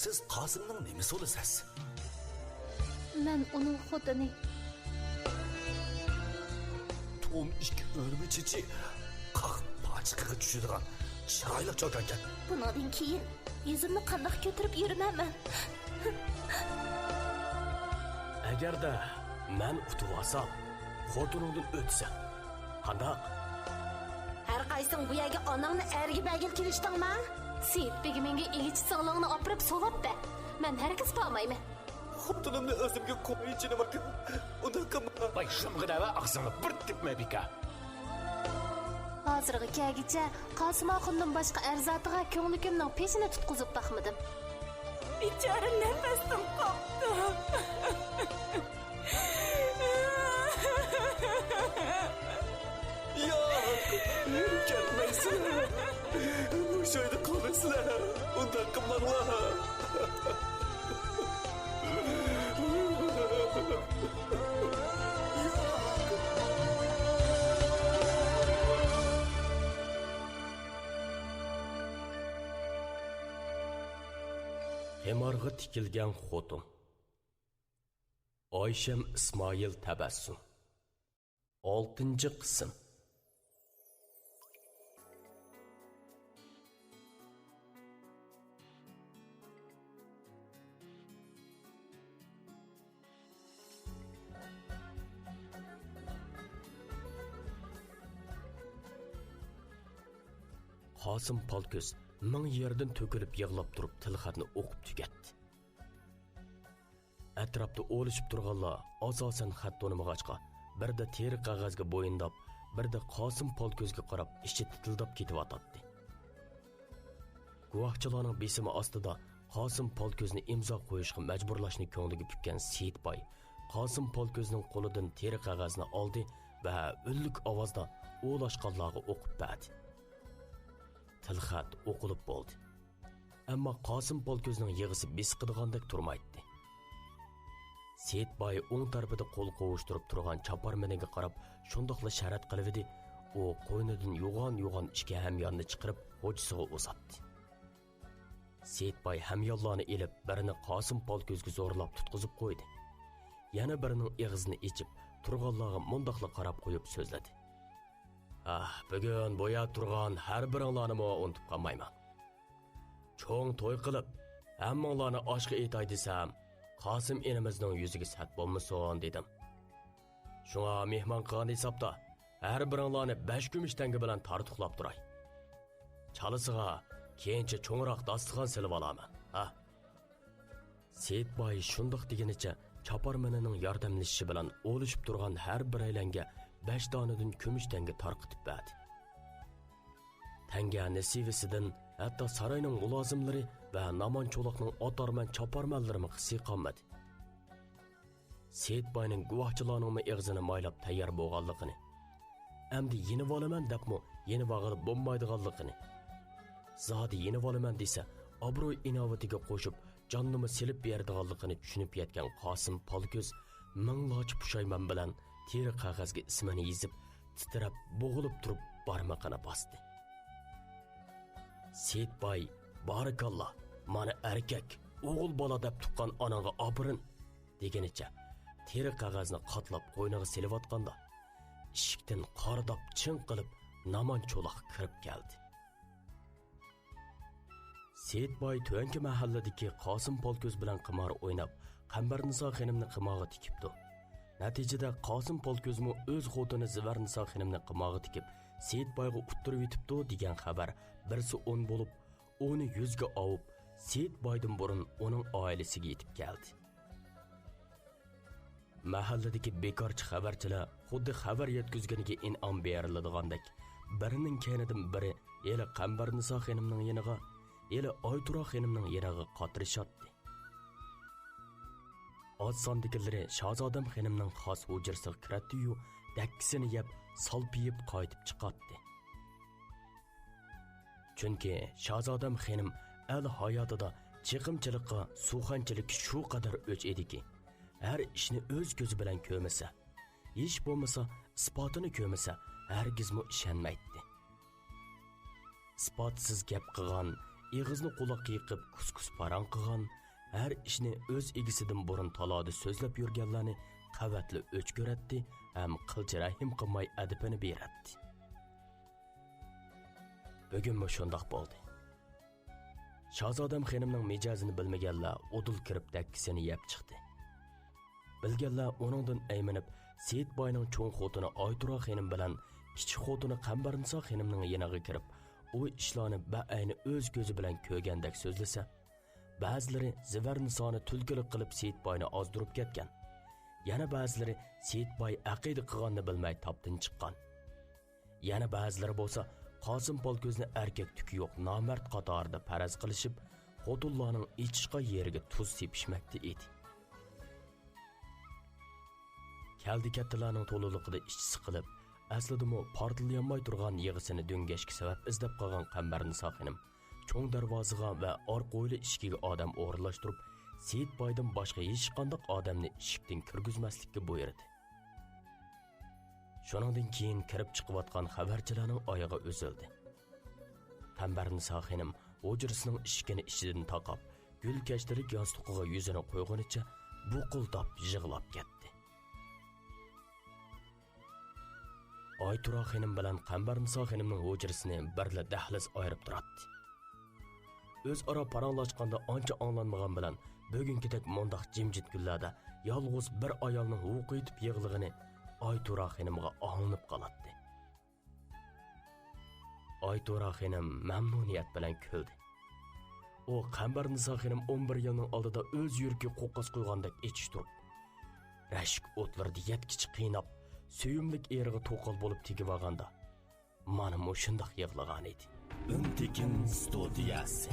siz Qosımning nimasi bo'lasiz? Men uning xotini. Tom ikki o'rmichichi qaq pachiqaga tushadigan chiroyli chok ekan. Bundan keyin yuzimni qanday ko'tarib yuraman? Agarda men utib olsam, xotiningdan o'tsam, qanday? Har qaysing bu yerga onangni erga bagil kelishdingmi? Seyit begi menga igichi singlig'ini opirib so'labdi. Men hargiz bormayman. Xotinimni o'zimga qo'yinchi nima qil? Unda qilma. Vay shimg'ida va og'zingni bir tepma beka. Hozirga kelgicha Qosim oxundan boshqa arzatiga ko'nglimning peshini tutqizib baxmadim. Bechora nafasim qopdi. Ketmaysin. Bu joyda qolasizlar. Unda qilmanglar. Emarg'a tikilgan xotin. Oyshem Ismoil tabassum. 6-qism. Qosim Polko'z ming yerdan to'kilib yig'lab turib tilxatni o'qib tugatdi. Atrofda o'lishib turganlar asosan xat to'nimag'achqa, birda teri qog'ozga bo'yindab, birda Qosim Polko'zga qarab ichi titildab ketyotdi. Guvohchilarning besimi ostida Qosim Polko'zni imzo qo'yishga majburlashni ko'ngliga pukkan Seyitboy Qosim Polko'zning qo'lidan teri qog'ozni oldi va o'llik ovozda o'lashqanlarga o'qib berdi. Tilxat o'qilib bo'ldi. Ammo Qosim Polko'zning yig'isi besqidigandek turmaydi. Seyitboy o'ng tarafida qo'l qovushtirib turgan chaparmeniga qarab shundoqla sharat qilib edi. U qo'ynidan yo'g'on ikki hamyonni chiqarib xo'jasiga uzatdi. Seyitboy hamyonlarni elib, birini Qosim Polko'zga zo'rlab tutqizib qo'ydi. Yana birining og'zini ichib, turganlarga mundoqla qarab qo'yib so'zladi. Bugun bo'ya turgan har biringlarni unutib qolmayman. Cho'ng to'y qilib, hammanglarni oshga etay desam, Qosim enimizning yuziga sat bo'lmasin dedim. Shunga mehmon qilgan hisobda har biringlarni 5 kumush tanga bilan tartiqlab turay. Chalisiga keyincha cho'ngroq dasturxon silib olaman. Seyitboy shundoq degenicha chaparmenining yordamlashishi bilan o'lishib turgan har bir aylanga 5 donadan kumush tanga tarqitib berdi. Tanga nasivisidan hatto saroyning mulozimlari va Naman cho'loqning otarman chaparmanlari hisi qolmadi. Seyitboyning guvohchilarning og'zini maylab tayyor bo'lganligini, endi yeni olaman debmi yeni vag'ilib bo'lmaydiganligini, zodi yeni olaman desa obro'y inovatiga qo'shib jonnimi silib beradiganligini tushunib yetgan Qosim Polko'z minglarcha pushaymon bilan teri qog'ozga ismini yozib, titrab, bo'g'ilib turib barmoqini bosdi. Seyitboy, barakalloh, mana erkak, o'g'il bola deb tuqqan onangga obirin deganicha teri qog'ozni qatlab qo'yniga silib-atganda, eshikdan qordab chin qilib Naman cho'loq kirib keldi. Seyitboy tuanki mahalladagi Qosim Polko'z bilan qimor o'ynab, Qambarniso xonimni qimog'iga tikibdi. Natijada Qosim Polko'zmi o'z xotini Zivarniso xonimni qimog'iga tikib, Seyitboyga uttirib yetibdi degan xabar birsi 10 bo'lib, uni yuzga ovib, Seyitboydan burun uning oilasiga yetib keldi. Mahalladagi bekorchi xabarchilar xuddi xabar yetkazganiga in'om beriladigandak, birining kaynidan biri eli Qambarniso xonimning yeniga, eli Oyturo xonimning yeniga qotirishatdi. Oz sondikilari Shahzodam xonimning xos hujrasiga kiradi-yu, dakkisini yeb, salpiyib qaytib chiqatdi. Chunki Shahzodam xonim al hayotida chiqimchilikqa, suxanchilikka shu qadar o'ch ediki, har ishni o'z ko'zi bilan ko'rmasa, hech bo'lmasa isbotini ko'rmasa, hargizmi ishonmaydi. Isbotsiz gap qilgan, eg'izni quloqqa yiqib kus parang qilgan, har ishni o'z egisidan burun talada so'zlab yurganlarni qavatli o'ch ko'ratdi ham qilchi rahim qilmay adibini beratdi. Bugunmi shundoq bo'ldi. Shahzodam xonimning mijozini bilmaganlar odul kirib dakkisini yeb chiqdi. Bilganlar uningdan ayminib Seyit boyning cho'ng xotini Oytura xonim bilan kichik xotini Qambarniso xonimning yoniga kirib, u ishlarni ba'ayni o'z ko'zi bilan ko'rgandek so'zlasa, ba'zilari Zivarnisoni tulkilik qilib Seyit boyni ozdirib ketgan. Yana ba'zilari Seyit boy aqida qilganini bilmay topdan chiqqan. Yana ba'zilari bo'lsa Qosim Polko'zni erkak tuki yo'q nomard qatorida faraz qilishib, xotinlarning ichishqa yeriga tuz sepishmoqda edi. Keldi kattalarning to'liliqida ishchisi qilib, aslida portlayolmay turgan yig'isini do'ngashga sabab izlab qolgan Qambarniso xonim cho'ng darvozaga va orqa ishkiga odam o'rinlashtirib, Seyit boydan boshqa hech qanday odamni eshikdan kirgizmaslikka buyurdi. Shuningdan keyin kirib chiqayotgan xabarchilarning oyog'i uzildi. Qambarniso xonim hujrasining eshigini ichidan taqab, gul kashtilik yostiqiga yuzini qo'ygunicha buqildab yig'lab ketdi. Oytura xonim bilan Qambarniso xonimning hujrasini birla dahliz ayirib turadi. O'zaro paranglashganda ancha anglanmagan bilan bugünkidek mondaq jimjit kunlarda yolg'iz bir ayolning huquq etib yig'lig'ini Oytura xonimga og'linib qoladi. Oytura xonim mamnuniyat bilan kuldi. U Qambarniso xonim 11 yilning oldida o'z yuragi qo'qqas qo'ygandek ichish turib, rashk o'tlarida yetkichi qiynab, suyumlik eriga to'qol bo'lib tegib olganda, mana shundoq yig'lagan edi. Untekin studiyasi.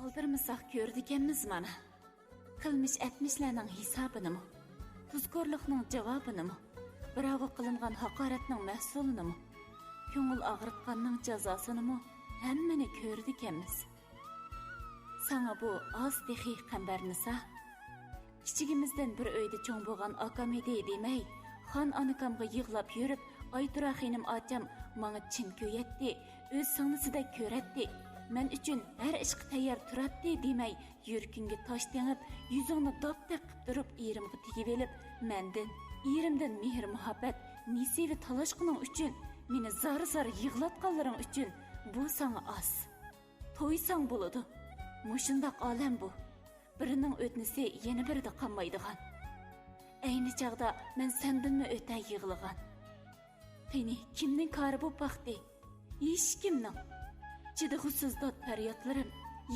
Aldırmasak gördükemiz mana. Qilmish etmişlerning hisobini mi? Tuzkorlikning javobini mi? Birovi qilingan haqoratning mahsulini mi? Ko'ngil og'ritganning jazosini mi? Hammani ko'rdikemiz. Sana bu az dehi Qambarniso. Kichigimizdan bir uyda cho'ng bo'lgan akam edi demay, xon anakamga yig'lab yurib, Oytura xonim ocham menga chin ko'yatdi, o'z singlisida ko'ratdi. Men uchun har ishga tayyor turadi demay, yurkingga tosh tengib, yuzingni dop-dab qilib turib, erimga tegib elib, erimdan mehr muhabbat, nesivi talashqining uchun, meni zar-zar yig'latganlaring uchun bu sana az. To'ysang bo'ladi. Mushundaq olam bu. Birining o'tnisi yana birida qolmaydigan. Ayni chaqda men sendanmi o'tay yig'lagan. Qani kimning kari bu baxti? Hech kimning. Chidag'usiz dod faryodlarim,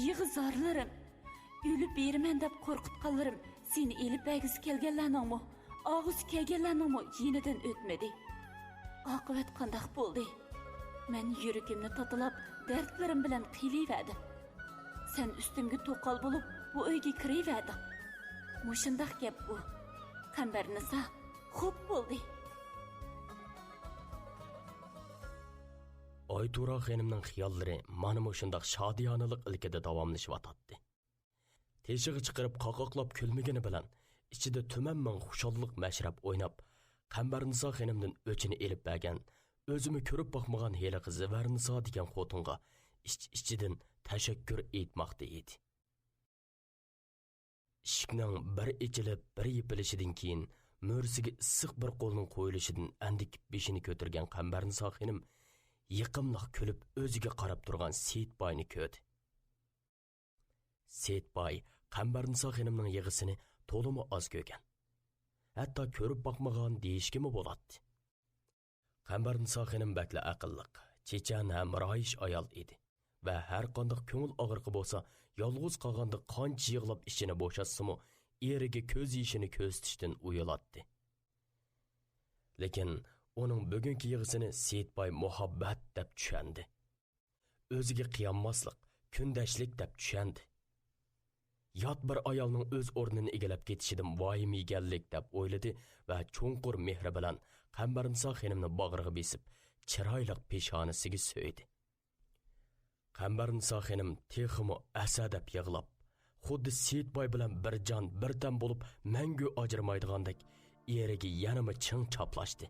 yig'izorlarim, o'lib beraman deb qo'rqitganlarim seni elib bag'is kelganlarningmi, og'iz kelganlarningmi yenidan o'tmadi. Oqibat qanday bo'ldi? Men yuragimni to'tilab, dardlarim bilan qiylayverdim. Sen ustimga to'qol bo'lib, bu uyga kiriverding. Mushundaq gap bu. Qambarniso, xo'p bo'ldi. Oytura xonimning xiyollari mana shundoq shodiyonalik ilkida davomlashyotdi. Teshig'i chiqarib qoqoqlab kulmagani bilan ichida tumanming xushallik mashrab o'ynab, Qambarniso xonimdan o'chini elib bergan, o'zimi ko'rib boqmagan heli qizi Zivarniso degan xotinga ichidan tashakkur etmoqda edi. Ishikning bir ichilib, bir yipilishidan keyin mo'rsiga issiq bir qo'lning qo'yilishidan andikib beshini ko'targan Qambarniso xonim yiqimliq kulib o'ziga qarab turgan Seyit boyni ko'rdi. Seyit boy Qambarniso xonimning yig'isini to'limi oz ko'rgan. Hatto ko'rib boqmagan deyishkimi bo'ladi. Qambarniso xonim bakla aqlliq, chechan ham royish ayol edi va har qanday ko'ngil og'riqi bo'lsa, yolg'iz qolganda qancha yig'lab ishini bo'shatsimi, eriga ko'z yishini ko'zitishdan uyalatdi. Lekin uning bugungi yig'isini Seyit boy muhabbat deb tushundi. O'ziga qiyonmaslik, kundashlik deb tushundi. Yot bir ayolning o'z o'rnini egallab ketishidan voyim yeganlik deb o'yladi va cho'nqur mehri bilan Qambarniso xonimni bag'riga besib, chiroyli peshonasiga so'ydi. Qambarniso xonim texmi asadab yig'lab, xuddi Seyit boy bilan bir jon bir tan bo'lib, mangu ajramaydigandek eriga yanama ching choplashdi.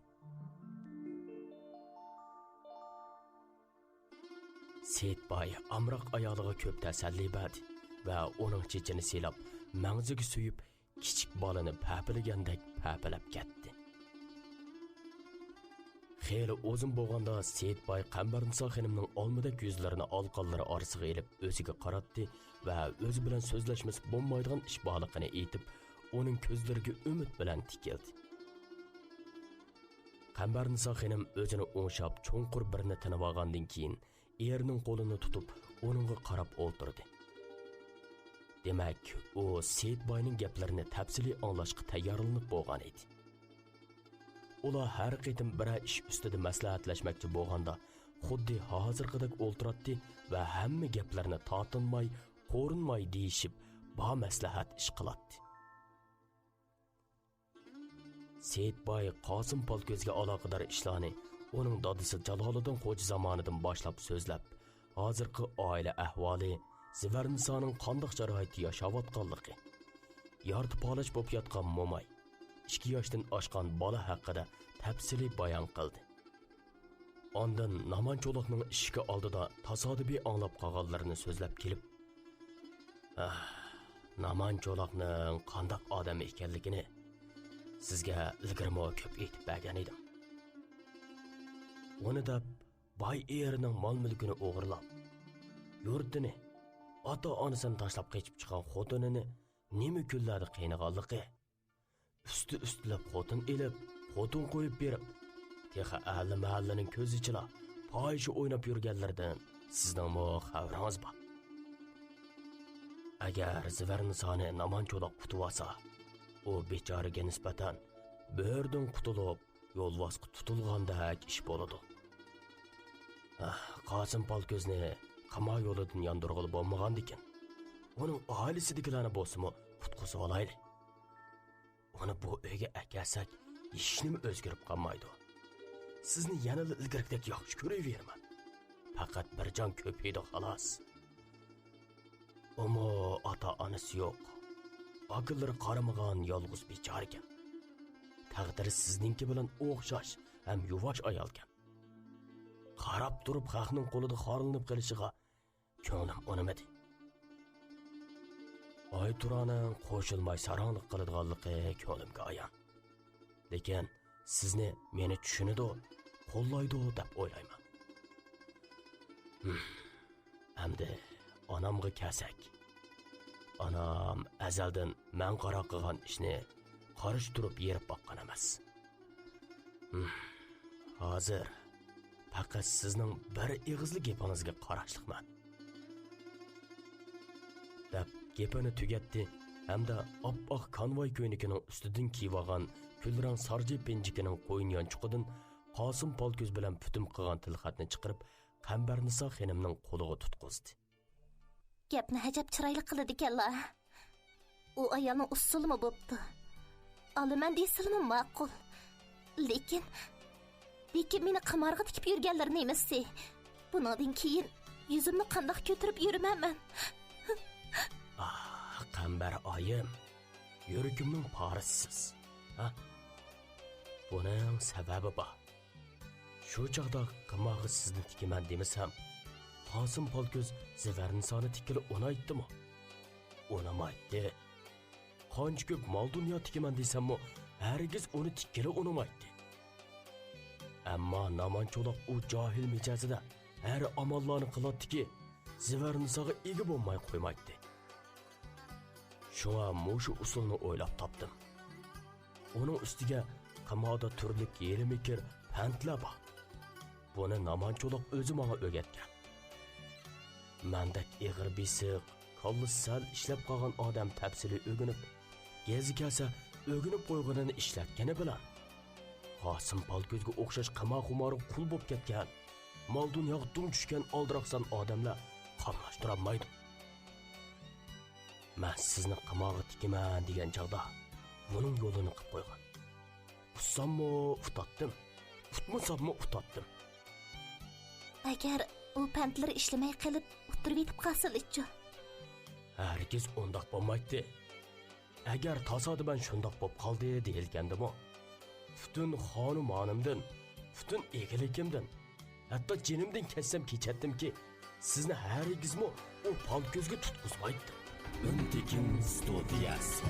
Seyitboy amroq ayoliga ko'p tasalli berdi va uning chechini silab, mangziga suyib, kichik bolani papilagandek papilab ketdi. Xeyli o'zim bo'lganda Seyitboy Qambarniso xonimning olmadak yuzlarini olqonlari orasiga elib o'ziga qaratdi va o'zi bilan so'zlashmasi bo'lmaydigan ish borligini aytib, uning ko'zlariga umid bilan tikildi. Qambarniso xonim o'zini o'ngshab cho'nqur birini tinib olgandan keyin erining qo'lini tutib, uningga qarab o'ltirdi. Demak, u Seyitboyning gaplarini tafsili anglashga tayyorlanib bo'lgan edi. Ular har qitim bir ish ustida maslahatlashmoqchi bo'lganda, xuddi hozirgidek o'ltiradi va hamma gaplarni tortinmay, qo'rinmay deyishib, ba maslahat ish qiladi. Seyitboy Qosim Polko'zga aloqador ishlarni uning dadisi Jaloliddin xo'ja zamonidan boshlab so'zlab, hozirgi oila ahvoli, Zivarnisoning qandoq sharoitda yashayotganligi, yorti polish bo'lib yotgan mo'may, 2 yoshdan oshgan bola haqida tafsili bayon qildi. Ondan Namancho'liqning eshigi oldida tasodifiy anglab qolganlarini so'zlab kelib, Namancho'liqning qandoq odam ekanligini sizga ilgirmo ko'p aytib bergan edim. Uni deb boy erining mol-mulkini o'g'irlab, yurtini, ota-onasini tashlab qochib chiqqan xotinini nima kunlarda qiynaganligi, üstülab xotin elib, xotin qo'yib berib, texa ahli mahallaning ko'z ichida fohisha o'ynab yurganlardan sizning xabaringiz bor. Agar Zivarnisoni Namancho'liq qutib olsa, u bechoraga nisbatan birdan qutulib, yo'lvosga tutilgandek ish bo'ladi. Qosim Polko'zni qama yo'lidan yondirg'ili bo'lmagan ekan. Uning oilasidagilarni bo'lsa-mu qutqizib olaylik. Onu bu uyga akalsak, hech nima o'zgarib qolmaydi. Sizni yanada ilgirikdek yaxshi ko'raverman. Faqat bir jon ko'paydi xolos. Ammo ota-onasi yo'q. Aqllari qaramagan yolg'iz bechora ekan. Taqdiri sizninki bilan o'xshash ham yuvosh ayolgan. Qarab turib xalqning qo'lida xorinib qolishiga ko'nglim o'nimadi. Oyturoning qo'shilmay saronlik qiladiganligi ko'nglimga ayon. Lekin sizni meni tushunadi, qo'llaydi deb o'ylayman. Hamda onamga kelsak. Anam azaldan men qaro qilgan ishni qarish turib yerib boqqan emas. Hozir faqat sizning bir ig'izli gapingizga qarashliqman. Deb gapini tugatdi hamda oppoq konvoy ko'ynikining ustidan kiyib olgan kulrang sarji penjikining qo'yin yonchuqidan Qosim Polko'z bilan putum qilgan tilxatni chiqarib Qambarniso xonimning qo'liga tutqizdi. Gapni hajab chiroyli qiladi ekanlar. U ayolning usulimi bo'pti. Olaman deysilmi ma'qul. Lekin meni qamarga tikib yurganlarni emas-si. Bundan keyin yuzimni qandoq ko'tarib yuraman? Qambar oyim, yuragimning parisiz. Buning sababi bor. Shu chaqda qimog'i sizni tikiman demasam, Qosim Polko'z Zivarnisoni tikili uni aytdimi? Unamaydi. Qancha ko'p mol dunyo tikiman desammi, hargiz uni tikili unamaydi. Ammo Namancho'liq u johil mijozida har amallarni qiladiki, Zivarnisoga ega bo'lmay qo'ymaydi. Shuna mushu usulni o'ylab topdim. Uning ustiga qamoqda turli yelimikir pantlar bor. Buni Namancho'liq o'zi menga o'rgatgan. Mendak ig'ir besiq, qo'li sal ishlab qolgan odam tafsili o'rganib, gezi kelsa o'rganib qo'yganini ishlatgani bilan Qosim Polko'zga o'xshash qamoq xumori qul bo'lib ketgan, mol dunyoga dum tushgan oldiroqsan odamlar qamlashtirolmaydi. Men sizni qamoqqa tikiman degan chaqda buning yo'lini qilib qo'ygan. Utsammo utatdim, utmasammo utatdim. Agar u pantlar ishlamay qilib o'tirib yetib qolsa-chi? Hargiz undoq bo'lmaydi. Agar tasodifan shundoq bo'lib qoldi deyilgandimi, butun xonim-xonimdan, butun egiligimdan, hatto jinimdan ketsam kechatdimki, sizni hargizmi u pal ko'zga tutqizmaydi. Үнтекин студиясы.